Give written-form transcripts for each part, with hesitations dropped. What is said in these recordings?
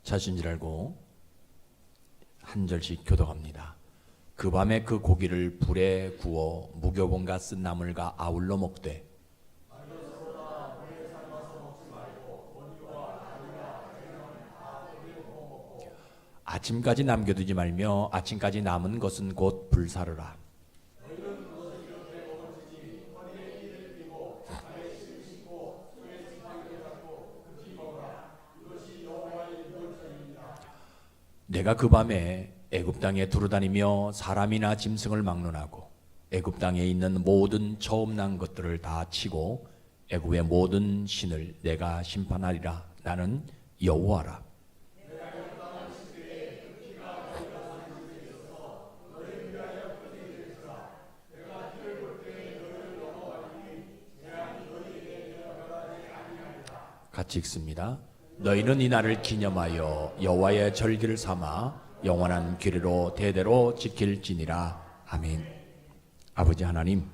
자신 줄 알고 한 절씩 교독합니다. 그 밤에 그 고기를 불에 구워 무교본과 쓴 나물과 아울러 먹되 아침까지 남겨두지 말며 아침까지 남은 것은 곧 불사르라. 내가 그 밤에 애굽 땅에 두루다니며 사람이나 짐승을 막론하고 애굽 땅에 있는 모든 처음 난 것들을 다 치고 애굽의 모든 신을 내가 심판하리라. 나는 여호와라. 같이 읽습니다. 너희는 이 날을 기념하여 여호와의 절기를 삼아 영원한 규례로 대대로 지킬지니라. 아멘. 아버지 하나님,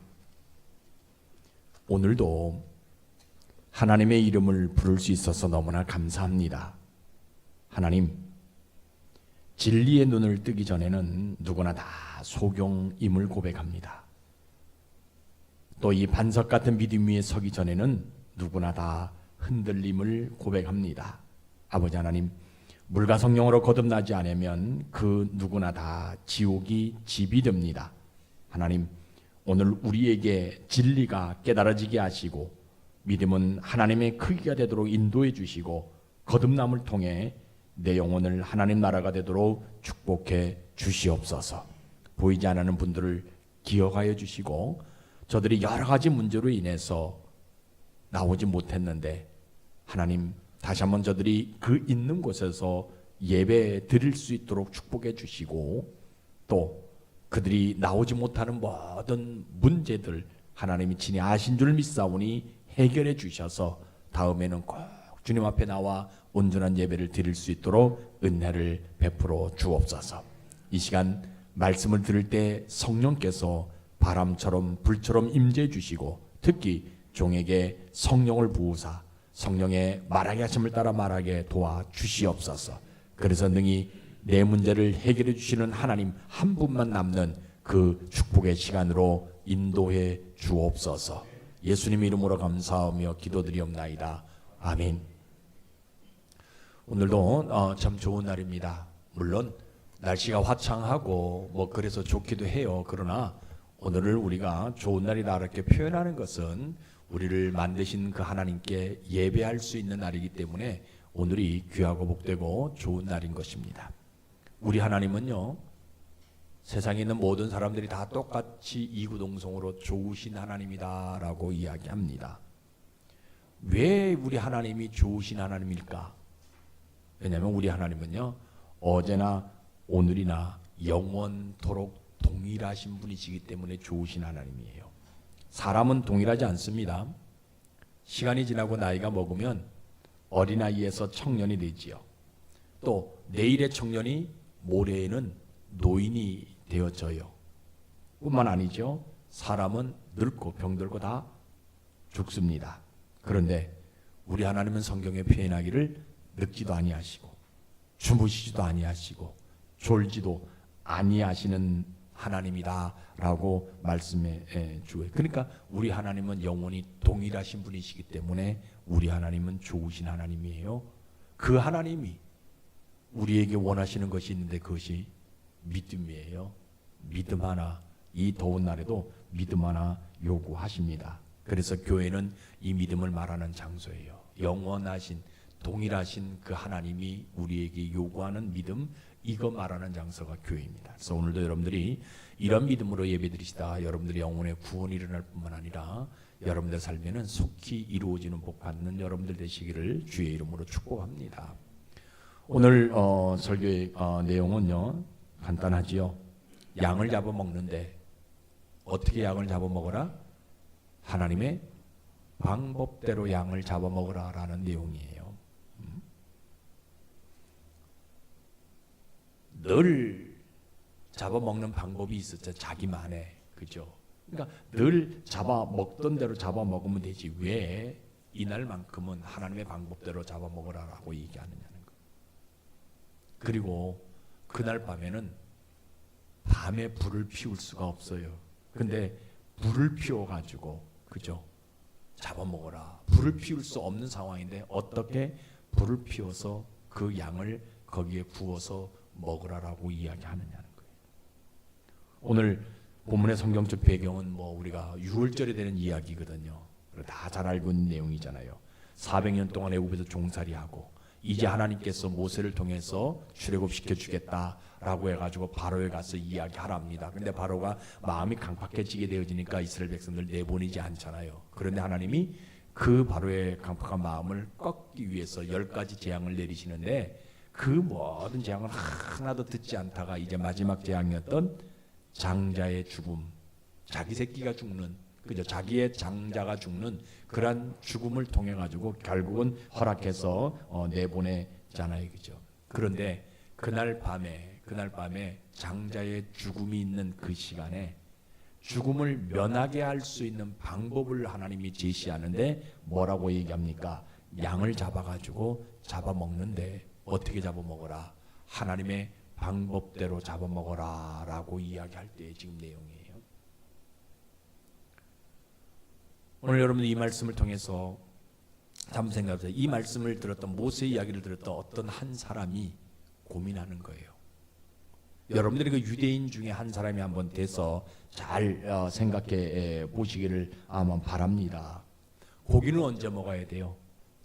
오늘도 하나님의 이름을 부를 수 있어서 너무나 감사합니다. 하나님, 진리의 눈을 뜨기 전에는 누구나 다 소경임을 고백합니다. 또 이 반석 같은 믿음 위에 서기 전에는 누구나 다 흔들림을 고백합니다. 아버지 하나님, 물과 성령으로 거듭나지 않으면 그 누구나 다 지옥이 집이 됩니다. 하나님, 오늘 우리에게 진리가 깨달아지게 하시고 믿음은 하나님의 크기가 되도록 인도해 주시고 거듭남을 통해 내 영혼을 하나님 나라가 되도록 축복해 주시옵소서. 보이지 않는 분들을 기억하여 주시고 저들이 여러 가지 문제로 인해서 나오지 못했는데 하나님 다시 한번 저들이 그 있는 곳에서 예배 드릴 수 있도록 축복해 주시고 또 그들이 나오지 못하는 모든 문제들 하나님이 친히 아신 줄 믿사오니 해결해 주셔서 다음에는 꼭 주님 앞에 나와 온전한 예배를 드릴 수 있도록 은혜를 베풀어 주옵소서. 이 시간 말씀을 들을 때 성령께서 바람처럼 불처럼 임재해 주시고 특히 종에게 성령을 부으사 성령의 말하게 하심을 따라 말하게 도와 주시옵소서. 그래서 능히 내 문제를 해결해 주시는 하나님 한 분만 남는 그 축복의 시간으로 인도해 주옵소서. 예수님 이름으로 감사하며 기도드리옵나이다. 아멘. 오늘도 참 좋은 날입니다. 물론 날씨가 화창하고 그래서 좋기도 해요. 그러나 오늘을 우리가 좋은 날이다 이렇게 표현하는 것은 우리를 만드신 그 하나님께 예배할 수 있는 날이기 때문에 오늘이 귀하고 복되고 좋은 날인 것입니다. 우리 하나님은요, 세상에 있는 모든 사람들이 다 똑같이 이구동성으로 좋으신 하나님이다 라고 이야기합니다. 왜 우리 하나님이 좋으신 하나님일까? 왜냐하면 우리 하나님은요, 어제나 오늘이나 영원토록 동일하신 분이시기 때문에 좋으신 하나님이에요. 사람은 동일하지 않습니다. 시간이 지나고 나이가 먹으면 어린아이에서 청년이 되지요. 또 내일의 청년이 모레에는 노인이 되어져요. 뿐만 아니죠. 사람은 늙고 병들고 다 죽습니다. 그런데 우리 하나님은 성경에 표현하기를 늙지도 아니하시고 주무시지도 아니하시고 졸지도 아니하시는 하나님이다 라고 말씀해 주어요. 그러니까 우리 하나님은 영원히 동일하신 분이시기 때문에 우리 하나님은 좋으신 하나님이에요. 그 하나님이 우리에게 원하시는 것이 있는데 그것이 믿음이에요. 믿음 하나, 이 더운 날에도 믿음 하나 요구하십니다. 그래서 교회는 이 믿음을 말하는 장소예요. 영원하신 동일하신 그 하나님이 우리에게 요구하는 믿음, 이거 말하는 장소가 교회입니다. 그래서 오늘도 여러분들이 이런 믿음으로 예배드리시다 여러분들의 영혼의 구원이 일어날 뿐만 아니라 여러분들 삶에는 속히 이루어지는 복 받는 여러분들 되시기를 주의 이름으로 축복합니다. 오늘 설교의 내용은요 간단하지요. 양을 잡아먹는데 어떻게 양을 잡아먹어라? 하나님의 방법대로 양을 잡아먹으라 라는 내용이에요. 늘 잡아먹는 방법이 있었죠. 자기만의. 그죠? 그러니까 늘 잡아먹던 대로 잡아먹으면 되지 왜 이날만큼은 하나님의 방법대로 잡아먹으라라고 얘기하느냐는 거. 그리고 그날 밤에는 밤에 불을 피울 수가 없어요. 근데 불을 피워가지고 그죠? 잡아먹어라. 불을 피울 수 없는 상황인데 어떻게 불을 피워서 그 양을 거기에 구워서 먹으라라고 이야기하느냐는 거예요. 오늘 본문의 성경적 배경은 뭐 우리가 유월절에 되는 이야기거든요. 다 잘 알고 있는 내용이잖아요. 400년 동안 애굽에서 종살이하고 이제 하나님께서 모세를 통해서 출애굽시켜 주겠다라고 해가지고 바로에 가서 이야기하랍니다. 근데 바로가 마음이 강팍해지게 되어지니까 이스라엘 백성들 내보내지 않잖아요. 그런데 하나님이 그 바로의 강팍한 마음을 꺾기 위해서 10가지 재앙을 내리시는데 그 모든 재앙을 하나도 듣지 않다가 이제 마지막 재앙이었던 장자의 죽음, 자기 새끼가 죽는, 그죠? 자기의 장자가 죽는 그러한 죽음을 통해 가지고 결국은 허락해서 내보내잖아요, 그죠? 그런데 그날 밤에 장자의 죽음이 있는 그 시간에 죽음을 면하게 할 수 있는 방법을 하나님이 제시하는데 뭐라고 얘기합니까? 양을 잡아가지고 잡아먹는데 어떻게 잡아먹어라? 하나님의 방법대로 잡아먹어라 라고 이야기할 때 지금 내용이에요. 오늘 여러분 이 말씀을 통해서 한번 생각해보세요. 이 말씀을 들었던 모세의 이야기를 들었던 어떤 한 사람이 고민하는 거예요. 여러분들이 그 유대인 중에 한 사람이 한번 돼서 잘 생각해 보시기를 아마 바랍니다. 고기는 언제 먹어야 돼요?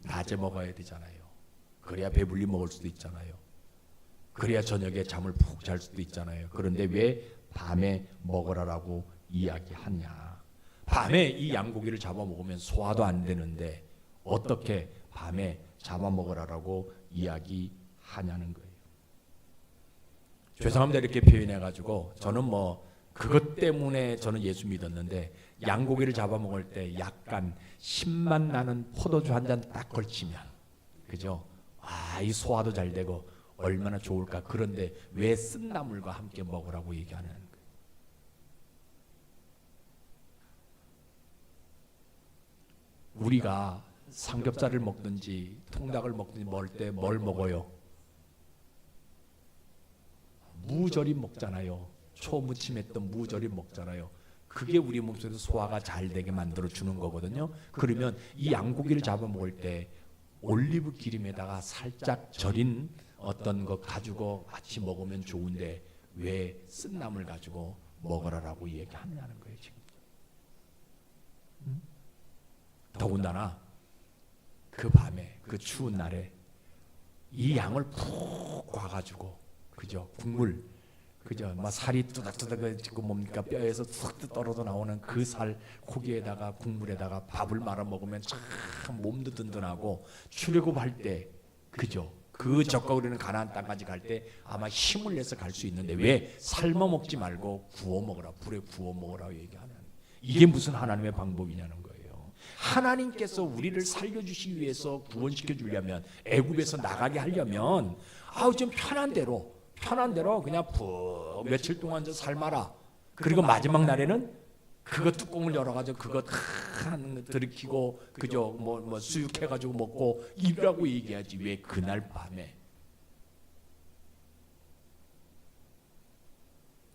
낮에 먹어야 되잖아요. 그래야 배불리 먹을 수도 있잖아요. 그래야 저녁에 잠을 푹 잘 수도 있잖아요. 그런데 왜 밤에 먹으라라고 이야기하냐? 밤에 이 양고기를 잡아먹으면 소화도 안 되는데 어떻게 밤에 잡아먹으라라고 이야기하냐는 거예요. 죄송합니다 이렇게 표현해가지고 저는 뭐 그것 때문에 저는 예수 믿었는데 양고기를 잡아먹을 때 약간 신맛 나는 포도주 한 잔 딱 걸치면 그죠? 이 소화도 잘 되고 얼마나 좋을까. 그런데 왜 쓴나물과 함께 먹으라고 얘기하는 거예요? 우리가 삼겹살을 먹든지 통닭을 먹든지 먹을 때 뭘 먹어요? 무절임 먹잖아요. 초무침했던 무절임 먹잖아요. 그게 우리 몸속에서 소화가 잘 되게 만들어 주는 거거든요. 그러면 이 양고기를 잡아 먹을 때 올리브 기름에다가 살짝 절인 어떤 거 가지고 같이 먹으면 좋은데 왜 쓴나물 가지고 먹으라라고 얘기하느냐는 거예요 지금. 더군다나 그 밤에 그 추운 날에 이 양을 푹 과가지고 그죠? 국물 그죠? 막 살이 뚜덕뚜덕 뭡니까 뼈에서 툭 떨어져 나오는 그 살 고기에다가 국물에다가 밥을 말아 먹으면 참 몸도 든든하고 출애굽할 때 그죠? 그 적과 우리는 가나안 땅까지 갈 때 아마 힘을 내서 갈 수 있는데 왜 삶아 먹지 말고 구워 먹으라, 불에 구워 먹으라고 얘기하는, 이게 무슨 하나님의 방법이냐는 거예요. 하나님께서 우리를 살려주시기 위해서 구원시켜 주려면, 애굽에서 나가게 하려면 좀 편한 대로 그냥 푹 며칠 동안 저 삶아라. 그리고 마지막 날에는 그거 뚜껑을 열어가지고 그거 다 들이키고 그저 뭐 수육해가지고 먹고 이라고 얘기하지. 왜 그날 밤에?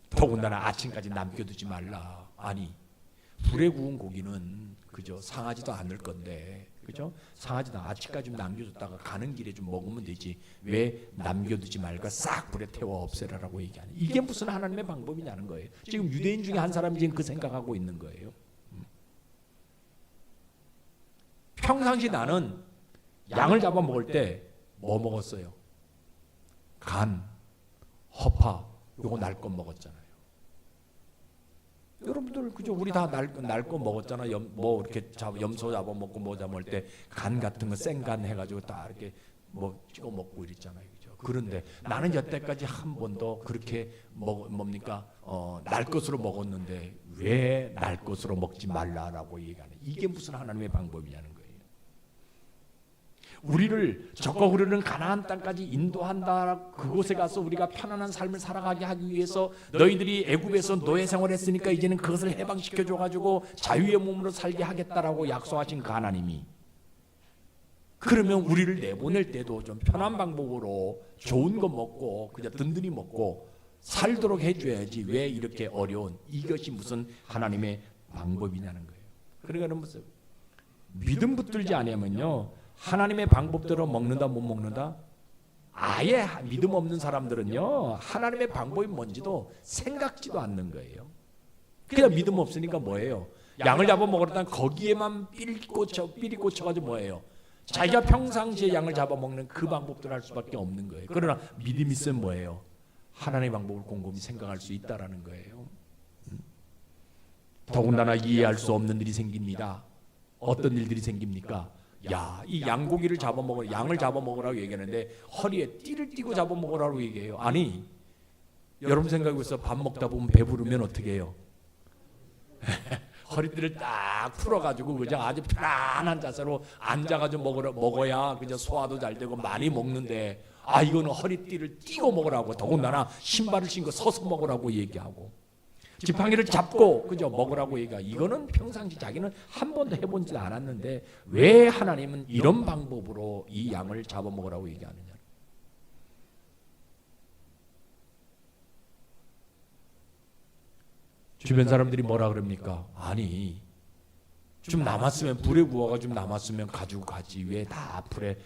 더군다나 아침까지 남겨두지 말라. 아니 불에 구운 고기는 그저 상하지도 않을 건데 그죠? 상하지도 아침까지 좀 남겨뒀다가 가는 길에 좀 먹으면 되지. 왜 남겨두지 말고 싹 불에 태워 없애라라고 얘기하는, 이게 무슨 하나님의 방법이냐는 거예요. 지금 유대인 중에 한 사람이 지금 그 생각하고 있는 거예요. 평상시 나는 양을 잡아 먹을 때 뭐 먹었어요? 간, 허파, 요거 날 것 먹었잖아요. 여러분들 그죠? 우리 다 날 거 먹었잖아. 뭐 이렇게 염소 잡아 먹고 뭐 잡을 때 간 같은 거 생간 해가지고 다 이렇게 뭐 찍어 먹고 이랬잖아요, 그죠? 그런데 나는 여태까지 한 번도 그렇게 날 것으로 먹었는데 왜 날 것으로 먹지 말라라고 얘기하는? 이게 무슨 하나님의 방법이냐는 거예요. 우리를 적과 흐르는 가나안 땅까지 인도한다. 그곳에 가서 우리가 편안한 삶을 살아가게 하기 위해서 너희들이 애굽에서 노예 생활했으니까 이제는 그것을 해방시켜 줘가지고 자유의 몸으로 살게 하겠다라고 약속하신 그 하나님이 그러면 우리를 내보낼 때도 좀 편한 방법으로 좋은 거 먹고 그냥 든든히 먹고 살도록 해줘야지 왜 이렇게 어려운 이것이 무슨 하나님의 방법이냐는 거예요. 그러니까 무슨 믿음 붙들지 않으면요 하나님의 방법대로 먹는다 못 먹는다 아예 믿음 없는 사람들은요 하나님의 방법이 뭔지도 생각지도 않는 거예요. 그냥 믿음 없으니까 뭐예요? 양을 잡아 먹으려다 거기에만 삘이 꽂혀가지고 뭐예요? 자기가 평상시에 양을 잡아 먹는 그 방법대로 할 수밖에 없는 거예요. 그러나 믿음이 있으면 뭐예요? 하나님의 방법을 곰곰이 생각할 수 있다라는 거예요. 더군다나 이해할 수 없는 일이 생깁니다. 어떤 일들이 생깁니까? 야, 이 양고기를 잡아먹으라, 양을 잡아먹으라고 얘기하는데 허리에 띠를 띠고 잡아먹으라고 얘기해요. 아니, 여러분 생각해서 밥 먹다 보면 배부르면 어떻게 해요? 허리띠를 딱 풀어가지고 그저 아주 편안한 자세로 앉아가지고 먹어야 그저 소화도 잘 되고 많이 먹는데 아 이거는 허리띠를 띠고 먹으라고 더군다나 신발을 신고 서서 먹으라고 얘기하고 지팡이를 잡고 그저 먹으라고 얘기하고 이거는 평상시 자기는 한 번도 해본지 않았는데 왜 하나님은 이런 방법으로 이 양을 잡아먹으라고 얘기하느냐. 주변 사람들이 뭐라 그럽니까? 아니 좀 남았으면 불에 구워가 좀 남았으면 가지고 가지 왜 다 불에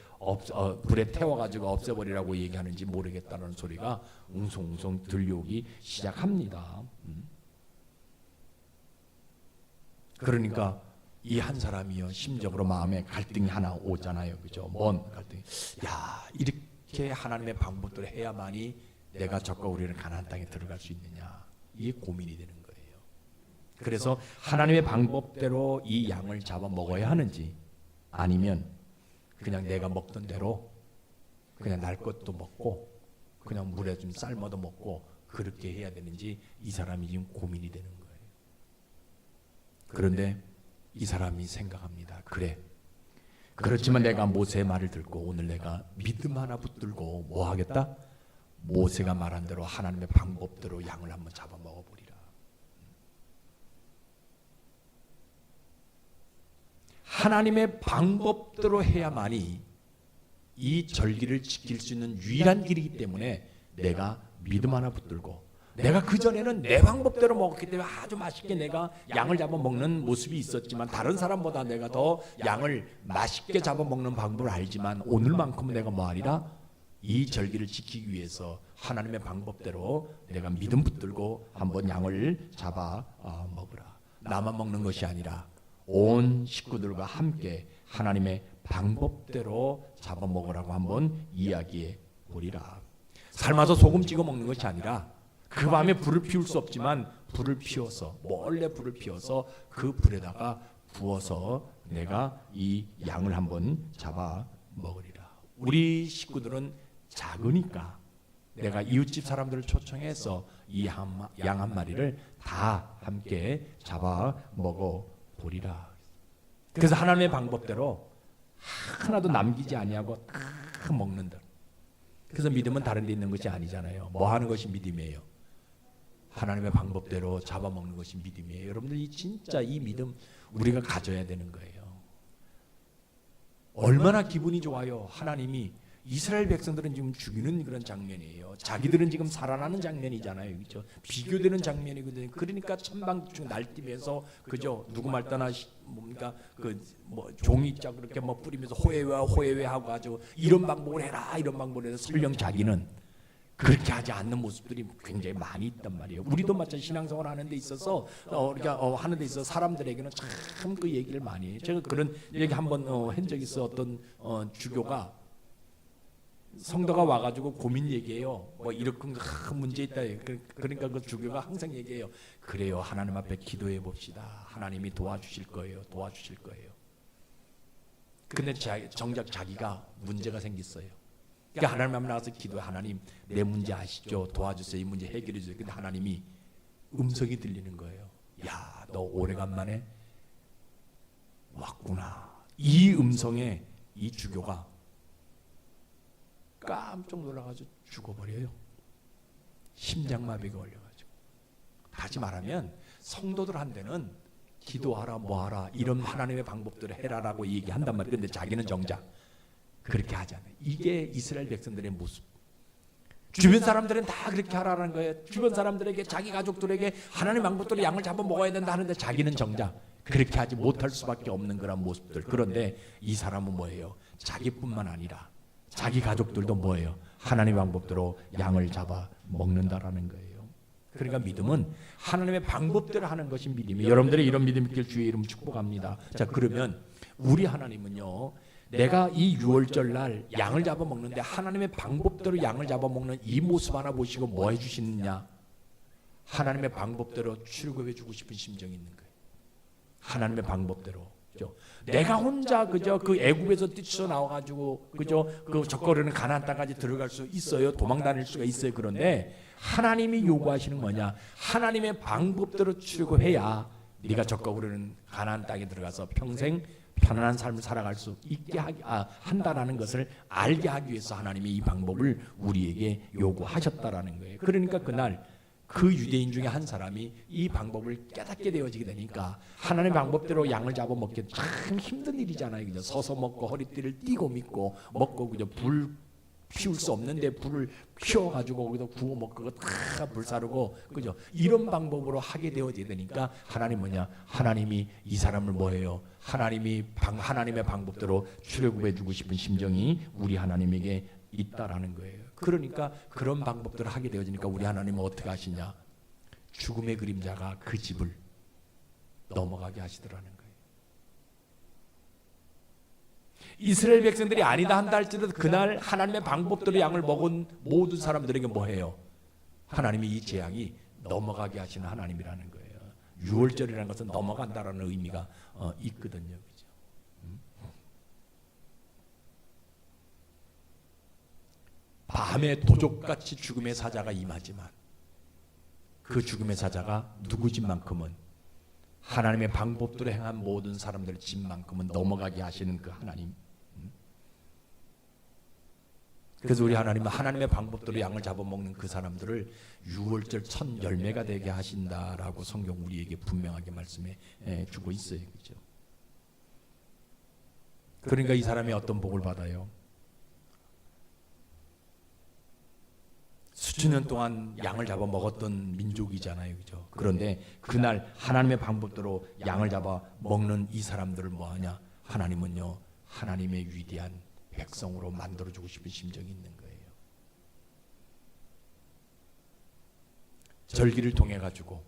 태워가지고 없애버리라고 얘기하는지 모르겠다는 소리가 웅성웅성 들려오기 시작합니다. 그러니까 이 한 사람이요 심적으로 마음에 갈등이 하나 오잖아요, 그죠? 뭔 갈등? 야 이렇게 하나님의 방법대로 해야만이 내가 적과 우리는 가나안 땅에 들어갈 수 있느냐 이게 고민이 되는 거예요. 그래서 하나님의 방법대로 이 양을 잡아 먹어야 하는지 아니면 그냥 내가 먹던 대로 그냥 날 것도 먹고 그냥 물에 좀 삶아도 먹고 그렇게 해야 되는지 이 사람이 지금 고민이 되는 거예요. 그런데 이 사람이 생각합니다. 그래. 그렇지만 내가 모세의 말을 듣고 오늘 내가 믿음 하나 붙들고 뭐 하겠다? 모세가 말한 대로 하나님의 방법대로 양을 한번 잡아 먹어보리라. 하나님의 방법대로 해야만이 이 절기를 지킬 수 있는 유일한 길이기 때문에 내가 믿음 하나 붙들고 내가 그전에는 내 방법대로 먹었기 때문에 아주 맛있게 내가 양을 잡아먹는 모습이 있었지만 다른 사람보다 내가 더 양을 맛있게 잡아먹는 방법을 알지만 오늘만큼은 내가 뭐하리라? 이 절기를 지키기 위해서 하나님의 방법대로 내가 믿음 붙들고 한번 양을 잡아 먹으라. 나만 먹는 것이 아니라 온 식구들과 함께 하나님의 방법대로 잡아먹으라고 한번 이야기해 보리라. 삶아서 소금 찍어 먹는 것이 아니라 그 밤에 불을 피울 수 없지만 불을 피워서 몰래 불을 피워서 그 불에다가 부어서 내가 이 양을 한번 잡아 먹으리라. 우리 식구들은 작으니까 내가 이웃집 사람들을 초청해서 이 양 한 마리를 다 함께 잡아 먹어 보리라. 그래서 하나님의 방법대로 하나도 남기지 아니하고 다 먹는다. 그래서 믿음은 다른 데 있는 것이 아니잖아요. 뭐 하는 것이 믿음이에요? 하나님의 방법대로 잡아먹는 것이 믿음이에요. 여러분들 진짜 이 믿음 우리가 가져야 되는 거예요. 얼마나 기분이 좋아요. 하나님이 이스라엘 백성들은 지금 죽이는 그런 장면이에요. 자기들은 지금 살아나는 장면이잖아요. 그렇죠? 비교되는 장면이거든요. 그러니까 천방지축 날뛰면서 그죠? 누구 말따나 뭡니까? 뭐 종이자 그렇게 뭐 뿌리면서 호해외 하고 가지고 이런 방법을 해라 이런 방법을 해서 설령 자기는 그렇게 하지 않는 모습들이 굉장히 많이 있단 말이에요. 우리도 마찬가지 신앙생활 하는 데 있어서 하는 데 있어서 사람들에게는 참 그 얘기를 많이 해요. 제가 그런 얘기 한번 한 적이 있어. 어떤 주교가 성도가 와가지고 고민 얘기해요. 뭐 이렇게 문제 있다. 그러니까 그 주교가 항상 얘기해요. 그래요. 하나님 앞에 기도해 봅시다. 하나님이 도와주실 거예요. 도와주실 거예요. 근데 정작 자기가 문제가 생겼어요. 그러니까 하나님 앞에 나가서 기도해. 하나님 내 문제 아시죠? 도와주세요. 이 문제 해결해 주세요. 근데 하나님이 음성이 들리는 거예요. 야, 너 오래간만에 왔구나. 이 음성에 이 주교가 깜짝 놀라가지고 죽어버려요. 심장마비가 걸려가지고. 다시 말하면 성도들한테는 기도하라 뭐하라 이런 하나님의 방법대로 해라라고 얘기한단 말이에요. 근데 자기는 정작 그렇게 하잖아요. 이게 이스라엘 백성들의 모습. 주변 사람들은 다 그렇게 하라는 거예요. 주변 사람들에게, 자기 가족들에게 하나님의 방법대로 양을 잡아 먹어야 된다 하는데 자기는 정작 그렇게 하지 못할 수밖에 없는 그런 모습들. 그런데 이 사람은 뭐예요? 자기뿐만 아니라 자기 가족들도 뭐예요? 하나님의 방법대로 양을 잡아 먹는다라는 거예요. 그러니까 믿음은 하나님의 방법대로 하는 것이 믿음이에요. 여러분들의 이런 믿음이 있길 주의 이름 축복합니다. 자, 그러면 우리 하나님은요, 내가 이 유월절 날 양을 잡아 먹는데 하나님의 방법대로 양을 잡아 먹는 이 모습 하나 보시고 뭐 해주시느냐? 하나님의 방법대로 출급해 주고 싶은 심정이 있는 거예요. 하나님의 방법대로. 그죠? 내가 혼자 그저 그 애굽에서 뛰쳐 나와가지고 그저 그 적거리는 가나안 땅까지 들어갈 수 있어요. 도망 다닐 수가 있어요. 그런데 하나님이 요구하시는 뭐냐? 하나님의 방법대로 출급해야 네가 적거리는 가나안 땅에 들어가서 평생 편안한 삶을 살아갈 수 있게 한다라는 것을 알게 하기 위해서 하나님이 이 방법을 우리에게 요구하셨다라는 거예요. 그러니까 그날 그 유대인 중에 한 사람이 이 방법을 깨닫게 되어지게 되니까 하나님의 방법대로 양을 잡아 먹기 참 힘든 일이잖아요. 그죠? 서서 먹고 허리띠를 띠고 믿고 먹고 그죠? 불 피울 수 없는데 불을 피워가지고 거기다 구워 먹고 그거 다 불사르고 그죠? 이런 방법으로 하게 되어지게 되니까 하나님 뭐냐? 하나님이 이 사람을 뭐예요? 하나님의 방법대로 출애굽해주고 싶은 심정이 우리 하나님에게 있다라는 거예요. 그러니까 그런 방법대로 하게 되어지니까 우리 하나님은 어떻게 하시냐? 죽음의 그림자가 그 집을 넘어가게 하시더라는 거예요. 이스라엘 백성들이 아니다 한다 할지라도 그날 하나님의 방법대로 양을 먹은 모든 사람들에게 뭐해요? 하나님이 이 재앙이 넘어가게 하시는 하나님이라는 거예요. 유월절이라는 것은 넘어간다라는 의미가 있거든요. 그죠? 밤에 도적같이 죽음의 사자가 임하지만 그 죽음의 사자가 누구 집만큼은 하나님의 방법대로 행한 모든 사람들 집만큼은 넘어가게 하시는 그 하나님. 그래서 우리 하나님은 하나님의 방법대로 양을 잡아먹는 그 사람들을 유월절 첫 열매가 되게 하신다라고 성경 우리에게 분명하게 말씀해 주고 있어요. 그렇죠? 그러니까 이 사람이 어떤 복을 받아요? 수천 년 동안 양을 잡아 먹었던 민족이잖아요. 그죠? 그런데 그날 하나님의 방법대로 양을 잡아 먹는 이 사람들을 뭐하냐? 하나님은요, 하나님의 위대한 백성으로 만들어주고 싶은 심정이 있는 거예요. 절기를 통해 가지고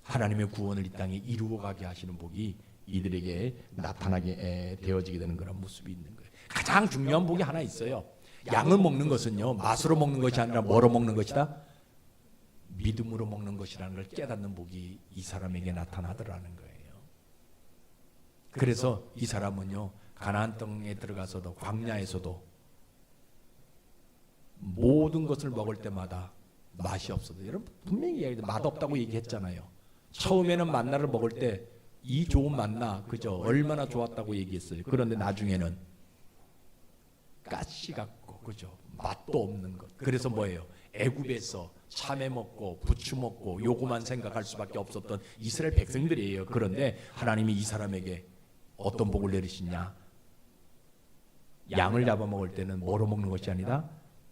하나님의 구원을 이 땅에 이루어가게 하시는 복이 이들에게 나타나게 되어지게 되는 그런 모습이 있는 거예요. 가장 중요한 복이 하나 있어요. 양을 먹는 것은요, 맛으로 먹는 것이 아니라 뭐로 먹는 것이다? 믿음으로 먹는 것이라는 걸 깨닫는 복이 이 사람에게 나타나더라는 거예요. 그래서 이 사람은요, 가나안 땅에 들어가서도 광야에서도 모든 것을 먹을 때마다 맛이 없어도, 여러분 분명히 맛없다고 얘기했잖아요. 처음에는 만나를 먹을 때 이 좋은 만나 그죠? 얼마나 좋았다고 얘기했어요. 그런데 나중에는 가시 같고 그죠? 맛도 없는 것. 그래서 뭐예요? 애굽에서 참외 먹고 부추 먹고 요거만 생각할 수밖에 없었던 이스라엘 백성들이에요. 그런데 하나님이 이 사람에게 어떤 복을 내리시냐? 양을 잡아먹을 때는 뭐로 먹는 것이 아니라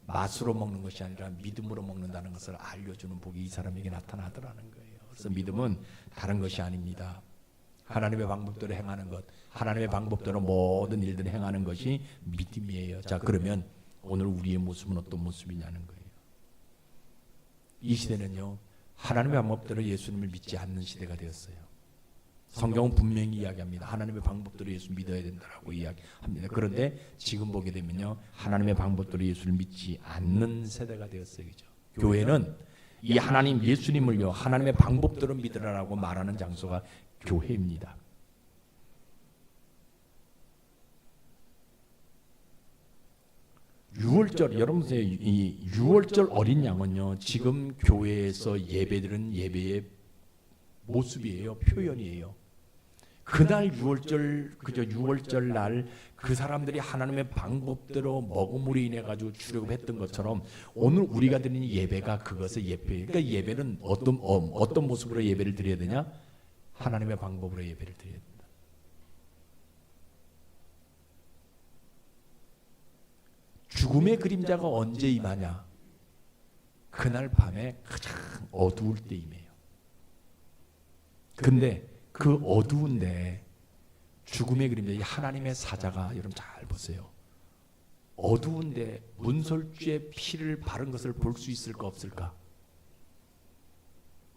맛으로 먹는 것이 아니라 믿음으로 먹는다는 것을 알려주는 복이 이 사람에게 나타나더라는 거예요. 그래서 믿음은 다른 것이 아닙니다. 하나님의 방법대로 행하는 것, 하나님의 방법대로 모든 일들을 행하는 것이 믿음이에요. 자, 그러면 오늘 우리의 모습은 어떤 모습이냐는 거예요. 이 시대는요, 하나님의 방법대로 예수님을 믿지 않는 시대가 되었어요. 성경은 분명히 이야기합니다. 하나님의 방법대로 예수 믿어야 된다라고 이야기합니다. 그런데 지금 보게 되면요, 하나님의 방법대로 예수를 믿지 않는 세대가 되었어요. 그죠? 교회는 이 하나님 예수님을요, 하나님의 방법대로 믿으라라고 말하는 장소가 교회입니다. 유월절, 여러분 보세요. 이 유월절 어린 양은요, 지금 교회에서 예배드리는 예배의 모습이에요. 표현이에요. 그날 유월절, 그저 유월절 날 그 사람들이 하나님의 방법대로 먹음으로 인해 가지고 출애굽했던 것처럼 오늘 우리가 드리는 예배가 그것의 예배예요. 그러니까 예배는 어떤 모습으로 예배를 드려야 되냐? 하나님의 방법으로 예배를 드려야 된다. 죽음의 그림자가 언제 임하냐? 그날 밤에 가장 어두울 때 임해요. 근데 그 어두운데 죽음의 그림자, 이 하나님의 사자가, 여러분 잘 보세요. 어두운데 문설주의 피를 바른 것을 볼 수 있을까 없을까?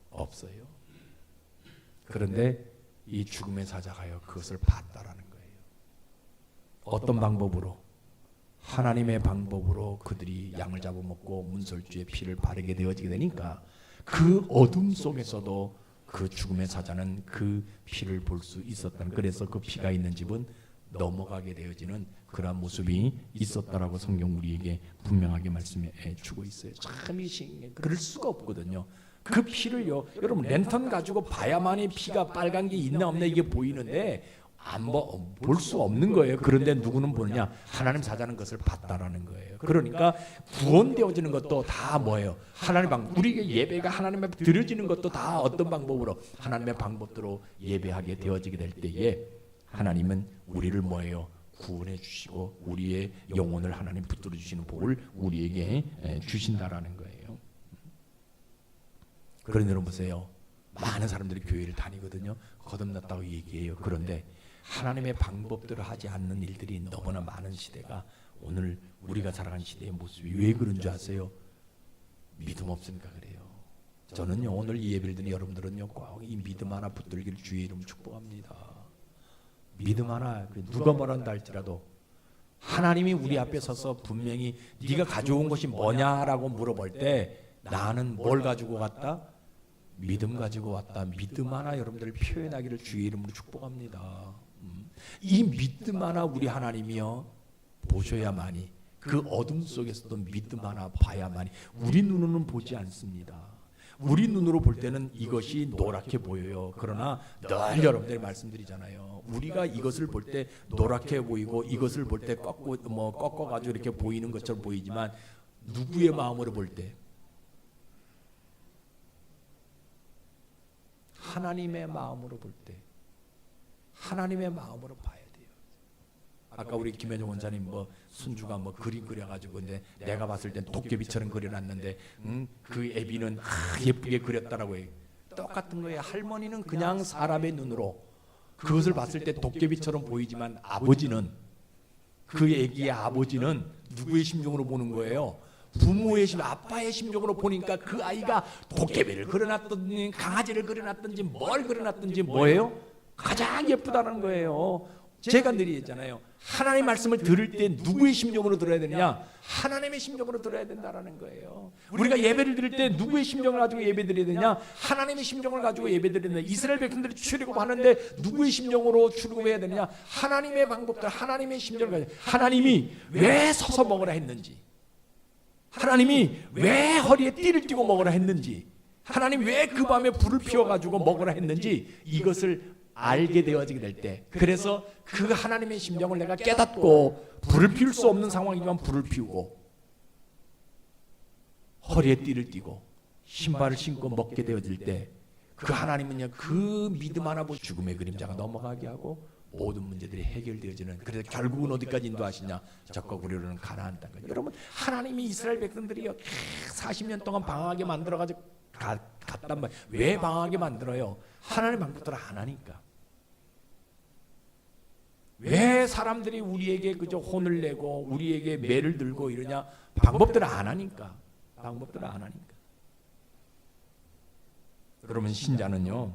없어요. 그런데 이 죽음의 사자가요, 그것을 봤다라는 거예요. 어떤 방법으로? 하나님의 방법으로 그들이 양을 잡아먹고 문설주의 피를 바르게 되어지게 되니까 그 어둠 속에서도 그 죽음의 사자는 그 피를 볼 수 있었다는, 그래서 그 피가 있는 집은 넘어가게 되어지는 그러한 모습이 있었다라고 성경 우리에게 분명하게 말씀해 주고 있어요. 참 그럴 수가 없거든요. 그 피를요, 여러분 랜턴 가지고 봐야만이 피가 빨간 게 있나 없나 이게 보이는데 볼 수 없는 거예요. 그런데 누구는 보느냐? 하나님 사자는 것을 봤다라는 거예요. 그러니까 구원되어지는 것도 다 뭐예요? 하나님의 방법. 우리에게 예배가 하나님 앞에 드려지는 것도 다 어떤 방법으로? 하나님의 방법대로 예배하게 되어지게 될 때에 하나님은 우리를 뭐예요? 구원해 주시고 우리의 영혼을 하나님 붙들어 주시는 복을 우리에게 주신다라는 거예요. 그런데 여러분 보세요. 많은 사람들이 교회를 다니거든요. 거듭났다고 얘기해요. 그런데 하나님의 방법대로 하지 않는 일들이 너무나 많은 시대가 오늘 우리가 살아가는 시대의 모습이 왜 그런 줄 아세요? 믿음 없으니까 그래요. 저는요, 오늘 이 예배를 드린 여러분들은요, 꼭 이 믿음 하나 붙들기를 주의 이름 축복합니다. 믿음 하나, 누가 뭐란다 할지라도 하나님이 우리 앞에 서서 분명히 네가 가져온 것이 뭐냐라고 물어볼 때 나는 뭘 가지고 갔다? 믿음 가지고 왔다. 믿음 하나 여러분들 표현하기를 주의 이름으로 축복합니다. 이 믿음 하나 우리 하나님이요 보셔야만이, 그 어둠 속에서도 믿음 하나 봐야만이. 우리 눈으로는 보지 않습니다. 우리 눈으로 볼 때는 이것이 노랗게 보여요. 그러나 늘 여러분들이 말씀드리잖아요. 우리가 이것을 볼 때 노랗게 보이고 이것을 볼 때 꺾어가지고 이렇게 보이는 것처럼 보이지만 누구의 마음으로 볼 때? 하나님의 마음으로 볼 때, 하나님의 마음으로 봐야 돼요. 아까 우리 김현종 원사님 순주가 그림 그려가지고 근데 내가 봤을 땐 도깨비처럼 그려놨는데 그 애비는 예쁘게 그렸다라고 해요. 똑같은 거예요. 할머니는 그냥 사람의 눈으로 그것을 봤을 때 도깨비처럼 보이지만 아버지는, 그 애기의 아버지는 누구의 심정으로 보는 거예요? 부모의 아빠의 심정으로 보니까 그 아이가 도깨비를 그려놨든지 강아지를 그려놨든지 뭘 그려놨든지 뭐예요? 가장 예쁘다는 거예요. 제가 늘 얘기했잖아요. 하나님의 말씀을 들을 때 누구의 심정으로 들어야 되느냐? 하나님의 심정으로 들어야 된다는 거예요. 우리가 예배를 드릴 때 누구의 심정을 가지고 예배 드려야 되냐? 하나님의 심정을 가지고 예배 드려야 되냐? 이스라엘 백성들이 출애굽하는데 누구의 심정으로 출애굽해야 되느냐? 하나님의 방법대로 하나님의 심정을 가지고, 하나님이 왜 서서 먹으라 했는지, 하나님이 왜 허리에 띠를 띠고 먹으라 했는지, 하나님이 왜 그 밤에 불을 피워가지고 먹으라 했는지, 이것을 알게 되어지게 될 때, 그래서 그 하나님의 심정을 내가 깨닫고 불을 피울 수 없는 상황이지만 불을 피우고 허리에 띠를 띠고 신발을 신고 먹게 되어질 때, 그 하나님은요, 그 믿음 하나 보고 죽음의 그림자가 넘어가게 하고 모든 문제들이 해결되어지는, 그래서 결국은 어디까지 인도하시냐? 적과 구려는 가나안 땅. 여러분, 하나님이 이스라엘 백성들이요 40년 동안 방황하게 만들어가지고 갔단 말이에요. 왜 방황하게 만들어요? 하나님 방법대로 안 하니까. 왜 사람들이 우리에게 그저 혼을 내고 우리에게 매를 들고 이러냐? 방법대로 안 하니까. 방법대로 안 하니까. 그러면 신자는요,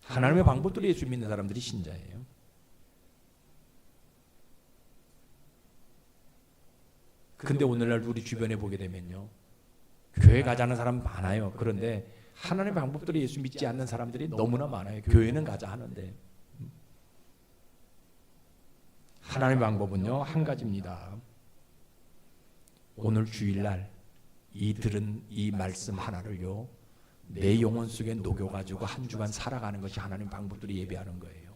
하나님의 방법대로 예수 믿는 사람들이 신자예요. 근데 오늘날 우리 주변에 보게 되면요, 교회 가자는 사람 많아요. 그런데 하나님의 방법대로 예수 믿지 않는 사람들이 너무나 많아요. 교회는 가자 하는데. 하나님의 방법은요 한 가지입니다. 오늘 주일날 이 들은 이 말씀 하나를요 내 영혼 속에 녹여가지고 한 주간 살아가는 것이 하나님 방법대로 예배하는 거예요.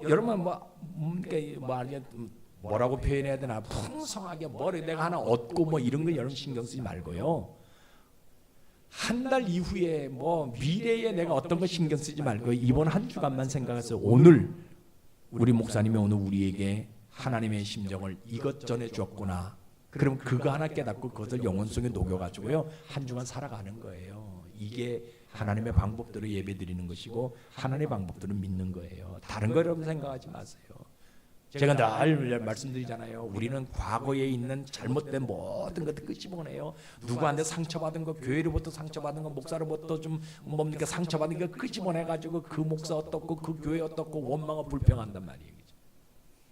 여러분 뭐라고 표현해야 되나? 풍성하게 내가 하나 얻고 이런 거 여러분 신경 쓰지 말고요. 한 달 이후에 미래에 내가 어떤 거 신경 쓰지 말고 이번 한 주간만 생각해서 오늘 우리 목사님이 오늘 우리에게 하나님의 심정을 이것 전해 주었구나. 그럼 그거 하나 깨닫고 그것을 영혼 속에 녹여가지고요 한 주간 살아가는 거예요. 이게 하나님의 방법대로 예배드리는 것이고 하나님의 방법대로 믿는 거예요. 다른 거 여러분 생각하지 마세요. 제가 늘 말씀드리잖아요. 우리는 과거에 있는 잘못된 모든 것들 끄집어내요. 누구한테 상처받은 거, 교회로부터 상처받은 거, 목사로부터 좀 뭡니까 상처받은 거 끄집어내가지고 그 목사 어떻고 그 교회 어떻고 원망하고 불평한단 말이에요.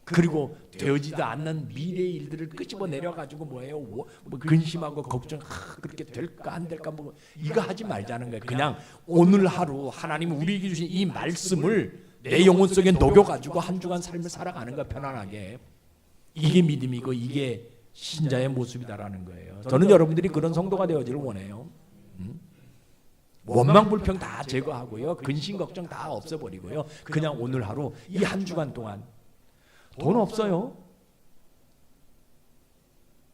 그리고 되어지도 않는 미래의 일들을 끄집어내려가지고 뭐예요? 뭐 근심하고 걱정, 그렇게 될까 안 될까 뭐 이거 하지 말자는 거예요. 그냥 오늘 하루 하나님 우리에게 주신 이 말씀을 내 영혼 속에 녹여가지고 한 주간 삶을 살아가는 거야. 편안하게. 이게 믿음이고 이게 신자의 모습이다라는 거예요. 저는 여러분들이 그런 성도가 되어지를 원해요. 원망 불평 다 제거하고요, 근심 걱정 다 없애버리고요, 그냥 오늘 하루 이 한 주간 동안 돈 없어요.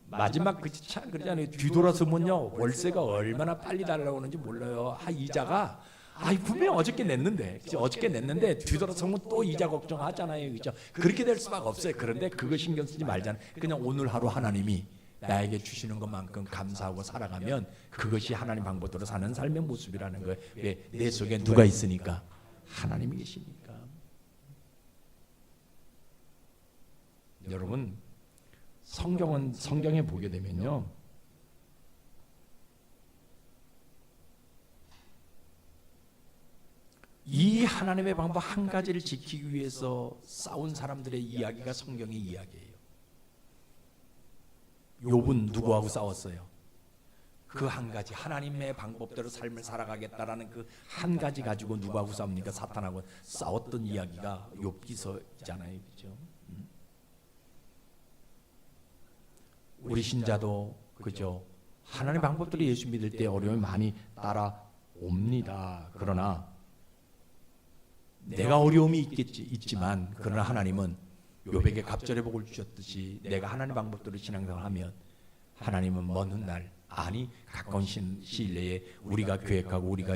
마지막 참 그러잖아요. 뒤돌아서면요 월세가 얼마나 빨리 달라고 하는지 몰라요. 이자가 분명 어저께 냈는데, 어저께 냈는데 뒤돌아서면 또 이자 걱정하잖아요, 그죠? 그렇게 될 수밖에 없어요. 그런데 그거 신경 쓰지 말잖아요. 그냥 오늘 하루 하나님이 나에게 주시는 것만큼 감사하고 살아가면 그것이 하나님 방법대로 사는 삶의 모습이라는 거예요. 왜? 내 속에 누가 있으니까? 하나님이 계시니까. 여러분, 성경에 보게 되면요, 이 하나님의 방법 한 가지를 지키기 위해서 싸운 사람들의 이야기가 성경의 이야기예요. 욥은 누구하고 싸웠어요? 그 한 가지, 하나님의 방법대로 삶을 살아가겠다라는 그 한 가지 가지고 누구하고 싸웁니까? 사탄하고 싸웠던 이야기가 욥기서잖아요, 그죠? 우리 신자도 그죠? 하나님의 방법대로 예수 믿을 때 어려움이 많이 따라옵니다. 그러나 내가 어려움이 있지만 그러나 하나님은 욥에게 갑절의 복을 주셨듯이 내가 하나님의 방법대로 신앙생활을 하면 하나님은 먼 훗날, 아니 가까운 시일 내에 우리가 계획하고 우리가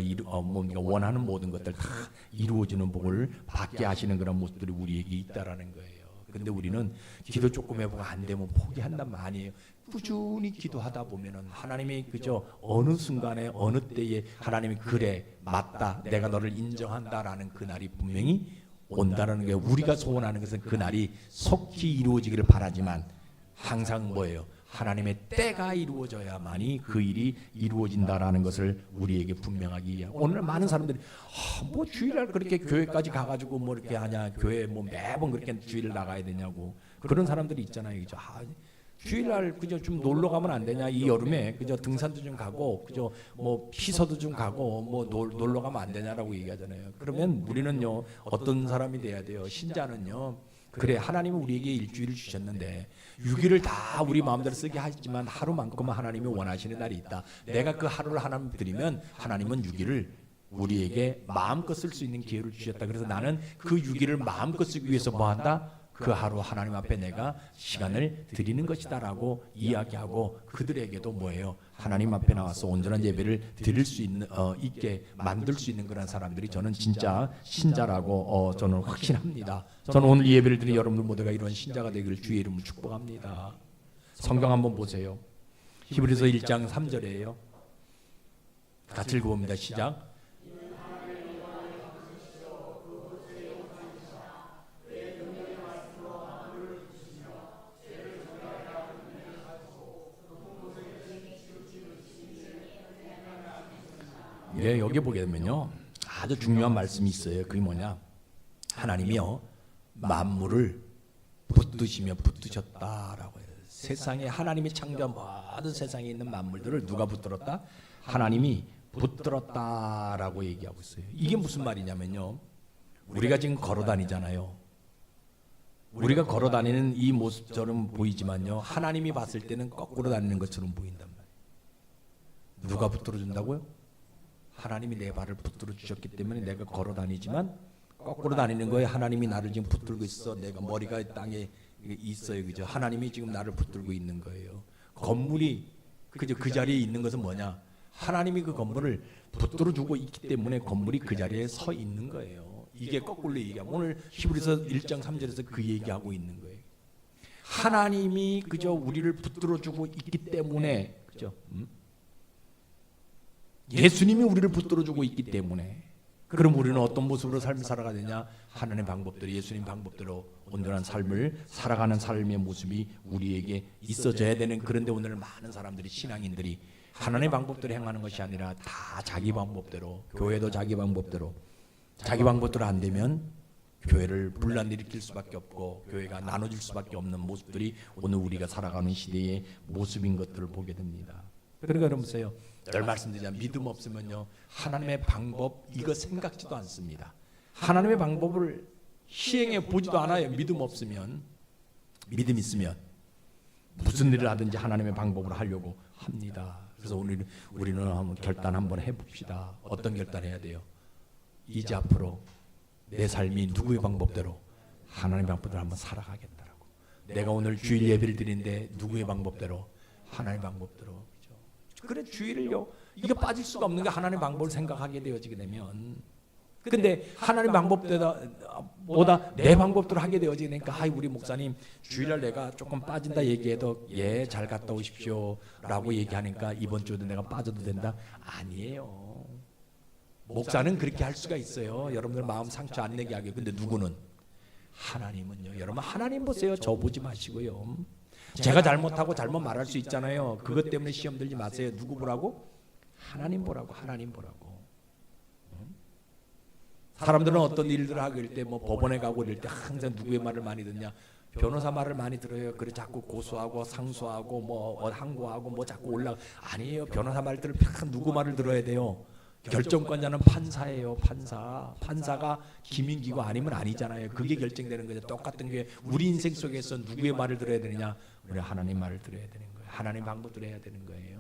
원하는 모든 것들 다 이루어지는 복을 받게 하시는 그런 모습들이 우리에게 있다라는 거예요. 근데 우리는 기도 조금 해보고 안 되면 포기한단 말이에요. 꾸준히 기도하다 보면은 하나님이 그저 어느 순간에 어느 때에 하나님이 그래 맞다 내가 너를 인정한다라는 그 날이 분명히 온다라는 게, 우리가 소원하는 것은 그 날이 속히 이루어지기를 바라지만 항상 뭐예요? 하나님의 때가 이루어져야만이 그 일이 이루어진다라는 것을 우리에게 분명하게. 오늘 많은 사람들이 뭐 주일날 그렇게 교회까지 가가지고 뭐 이렇게 하냐, 교회 뭐 매번 그렇게 주일 나가야 되냐고 그런 사람들이 있잖아요, 그죠? 주일날 그저 좀 놀러 가면 안 되냐, 이 여름에 그저 등산도 좀 가고 그저 뭐 피서도 좀 가고 뭐 놀러 가면 안 되냐라고 얘기하잖아요. 그러면 우리는요 어떤 사람이 돼야 돼요? 신자는요, 그래 하나님은 우리에게 일주일을 주셨는데 6일을 다 우리 마음대로 쓰게 하지만 하루만큼은 하나님이 원하시는 날이 있다. 내가 그 하루를 하나님 드리면 하나님은 6일을 우리에게 마음껏 쓸 수 있는 기회를 주셨다. 그래서 나는 그 6일을 마음껏 쓰기 위해서 뭐 한다? 그 하루 하나님 앞에 내가 시간을 드리는 것이다라고 이야기하고, 그들에게도 뭐예요? 하나님 앞에 나와서 온전한 예배를 드릴 수 있게 만들 수 있는 그런 사람들이 저는 진짜 신자라고 저는 확신합니다. 저는 오늘 예배를 드린 여러분들 모두가 이런 신자가 되기를 주의 이름으로 축복합니다. 성경 한번 보세요. 히브리서 1장 3절이에요. 같이 읽어봅니다. 시작. 예, 여기 보게 되면요 아주 중요한 말씀이 있어요. 그게 뭐냐? 하나님이요 만물을 붙드셨다라고 해요. 세상에 하나님이 창조한 모든 세상에 있는 만물들을 누가 붙들었다? 하나님이 붙들었다라고 얘기하고 있어요. 이게 무슨 말이냐면요, 우리가 지금 걸어 다니잖아요. 우리가 걸어 다니는 이 모습처럼 보이지만요, 하나님이 봤을 때는 거꾸로 다니는 것처럼 보인단 말이에요. 누가 붙들어 준다고요? 하나님이 내 발을 붙들어 주셨기 때문에 내가 걸어 다니지만 거꾸로 다니는 거예요. 하나님이 나를 지금 붙들고 있어. 내가 머리가 땅에 있어요, 그죠? 하나님이 지금 나를 붙들고 있는 거예요. 건물이 그죠? 그 자리에 있는 것은 뭐냐? 하나님이 그 건물을 붙들어 주고 있기 때문에 건물이 그 자리에 서 있는 거예요. 이게 거꾸로 얘기하면 오늘 히브리서 1장 3절에서 그 얘기하고 있는 거예요. 하나님이 그저 우리를 붙들어주고 있기 때문에, 그죠? 예수님이 우리를 붙들어주고 있기 때문에. 그럼 우리는 어떤 모습으로 삶을 살아가야 되냐? 하나님의 방법대로, 예수님 방법대로 온전한 삶을 살아가는 삶의 모습이 우리에게 있어져야 되는. 그런데 오늘 많은 사람들이, 신앙인들이 하나님의 방법대로 행하는 것이 아니라 다 자기 방법대로, 교회도 자기 방법대로 안 되면 교회를 분란 일으킬 수밖에 없고 교회가 나눠질 수밖에 없는 모습들이 오늘 우리가 살아가는 시대의 모습인 것들을 보게 됩니다. 그러니까 여러분 보세요. 늘 말씀드리자면 믿음 없으면요, 하나님의 방법 이거 생각지도 않습니다. 하나님의 방법을 시행해 보지도 않아요. 믿음 없으면. 믿음 있으면 무슨 일을 하든지 하나님의 방법으로 하려고 합니다. 그래서 우리는 한번 결단 한번 해봅시다. 어떤 결단해야 돼요? 이제 앞으로 내 삶이 누구의 방법대로, 하나님의 방법대로 한번 살아가겠다라고. 내가 오늘 주일 예배를 드리는데 누구의 방법대로? 하나님의 방법대로. 그래, 주일을요, 이게 빠질 수가 없는 게 하나님의 방법을 생각하게 되어지게 되면. 근데 하나님의 방법보다 내 방법대로 하게 되어지게 되니까, 아이 우리 목사님 주일날 내가 조금 빠진다 얘기해도 예, 잘 갔다 오십시오 라고 얘기하니까 이번 주에도 내가 빠져도 된다? 아니에요. 목사는 그렇게 할 수가 있어요. 여러분들 마음 상처 안 내게 하게. 근데 누구는? 하나님은요. 여러분 하나님 보세요. 저 보지 마시고요. 제가 잘못하고 잘못 말할 수 있잖아요. 그것 때문에 시험 들지 마세요. 누구 보라고? 하나님 보라고. 하나님 보라고. 사람들은 어떤 일들을 하고 이럴 때, 뭐 법원에 가고 이럴 때 항상 누구의 말을 많이 듣냐? 변호사 말을 많이 들어요. 그래 자꾸 고소하고 상소하고 뭐 항고하고 뭐 자꾸 올라가. 아니에요. 변호사 말 들을 누구 말을 들어야 돼요? 결정권자는 판사예요. 판사가 김인기고 아니면 아니잖아요. 그게 결정되는 거죠. 똑같은 게 우리 인생 속에서 누구의 말을 들어야 되느냐? 우리 하나님 말을 들어야 되는 거예요. 하나님 방법대로 해야 되는 거예요.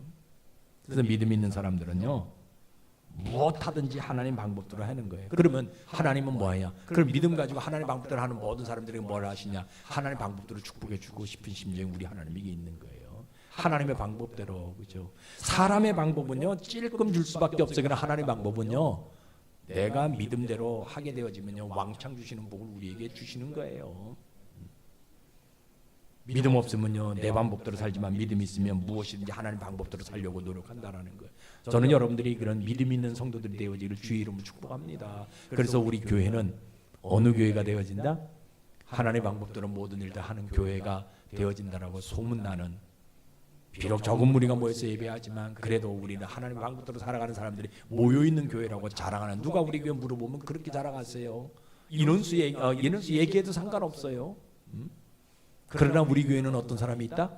그래서 믿음 있는 사람들은요, 무엇하든지 하나님 방법대로 하는 거예요. 그러면 하나님은 뭐하냐? 그럼 믿음 가지고 하나님 방법대로 하는 모든 사람들에게 뭘 하시냐? 하나님 방법대로 축복해 주고 싶은 심정이 우리 하나님에게 있는 거예요. 하나님의 방법대로. 그죠? 사람의 방법은요, 찔끔 줄 수밖에 없어요. 그러나 하나님의 방법은요, 내가 믿음대로 하게 되어지면요, 왕창 주시는 복을 우리에게 주시는 거예요. 믿음 없으면요, 내 방법대로 살지만 믿음 있으면 무엇이든지 하나님 방법대로 살려고 노력한다라는 거예요. 저는 여러분들이 그런 믿음 있는 성도들이 되어지기를 주의 이름으로 축복합니다. 그래서 우리 교회는 어느 교회가 되어진다? 하나님의 방법대로 모든 일을 다 하는 교회가 되어진다라고 소문나는, 비록 적은 무리가 모여서 예배하지만 그래도 우리는 하나님 방법대로 살아가는 사람들이 모여있는 교회라고 자랑하는, 누가 우리 교회 물어보면 그렇게 자랑하세요. 인원수 얘기해도 상관없어요. 그러나 우리 교회는 어떤 사람이 있다?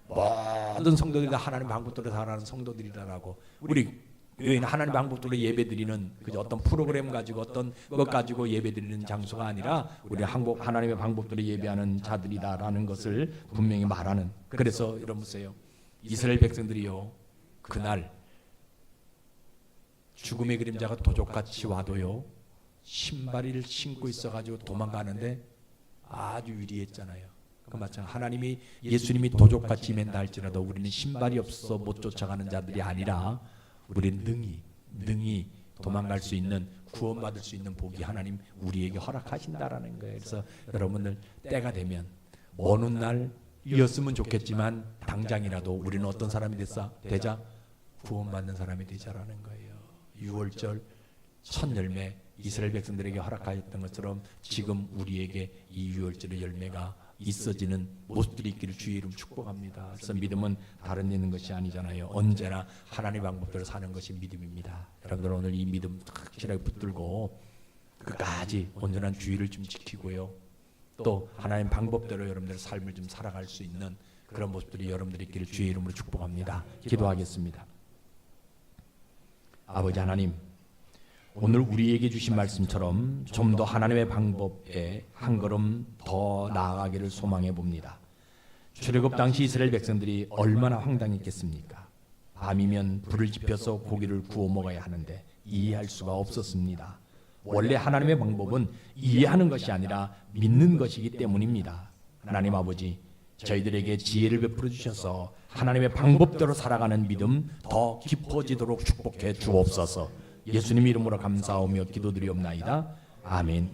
모든 성도들이 다 하나님 방법대로 살아가는 성도들이라고. 우리 교회는 하나님 방법대로 예배드리는 그저 어떤 프로그램 가지고 어떤 것 가지고 예배드리는 장소가 아니라 우리 하나님의 방법대로 예배하는 자들이다라는 것을 분명히 말하는. 그래서 여러분 보세요. 이스라엘 백성들이요, 그날 죽음의 그림자가 도적같이 와도요, 신발을 신고 있어가지고 도망가는데 아주 유리했잖아요. 그 마찬가지 하나님이, 예수님이 도적같이 임한다 할지라도 우리는 신발이 없어 못 쫓아가는 자들이 아니라 우리는 능히 도망갈 수 있는, 구원받을 수 있는 복이 하나님 우리에게 허락하신다라는 거예요. 그래서 여러분들 때가 되면 먼 날이었으면 좋겠지만 당장이라도 우리는 어떤 사람이 되자? 구원받는 사람이 되자라는 거예요. 6월절 첫 열매 이스라엘 백성들에게 허락하였던 것처럼 지금 우리에게 이 6월절의 열매가 있어지는 모습들이 있기를 주의 이름 축복합니다. 그래서 믿음은 다른 데 있는 것이 아니잖아요. 언제나 하나님 방법대로 사는 것이 믿음입니다. 여러분들 오늘 이 믿음 확실하게 붙들고 끝까지 온전한 주의를 좀 지키고요, 또 하나님 방법대로 여러분들의 삶을 좀 살아갈 수 있는 그런 모습들이 여러분들이 있기를 주의 이름으로 축복합니다. 기도하겠습니다. 아버지 하나님, 오늘 우리에게 주신 말씀처럼 좀 더 하나님의 방법에 한 걸음 더 나아가기를 소망해 봅니다. 출애굽 당시 이스라엘 백성들이 얼마나 황당했겠습니까? 밤이면 불을 지펴서 고기를 구워 먹어야 하는데 이해할 수가 없었습니다. 원래 하나님의 방법은 이해하는 것이 아니라 믿는 것이기 때문입니다. 하나님 아버지, 저희들에게 지혜를 베풀어 주셔서 하나님의 방법대로 살아가는 믿음 더 깊어지도록 축복해 주옵소서. 예수님 이름으로 감사하며 기도드리옵나이다. 아멘.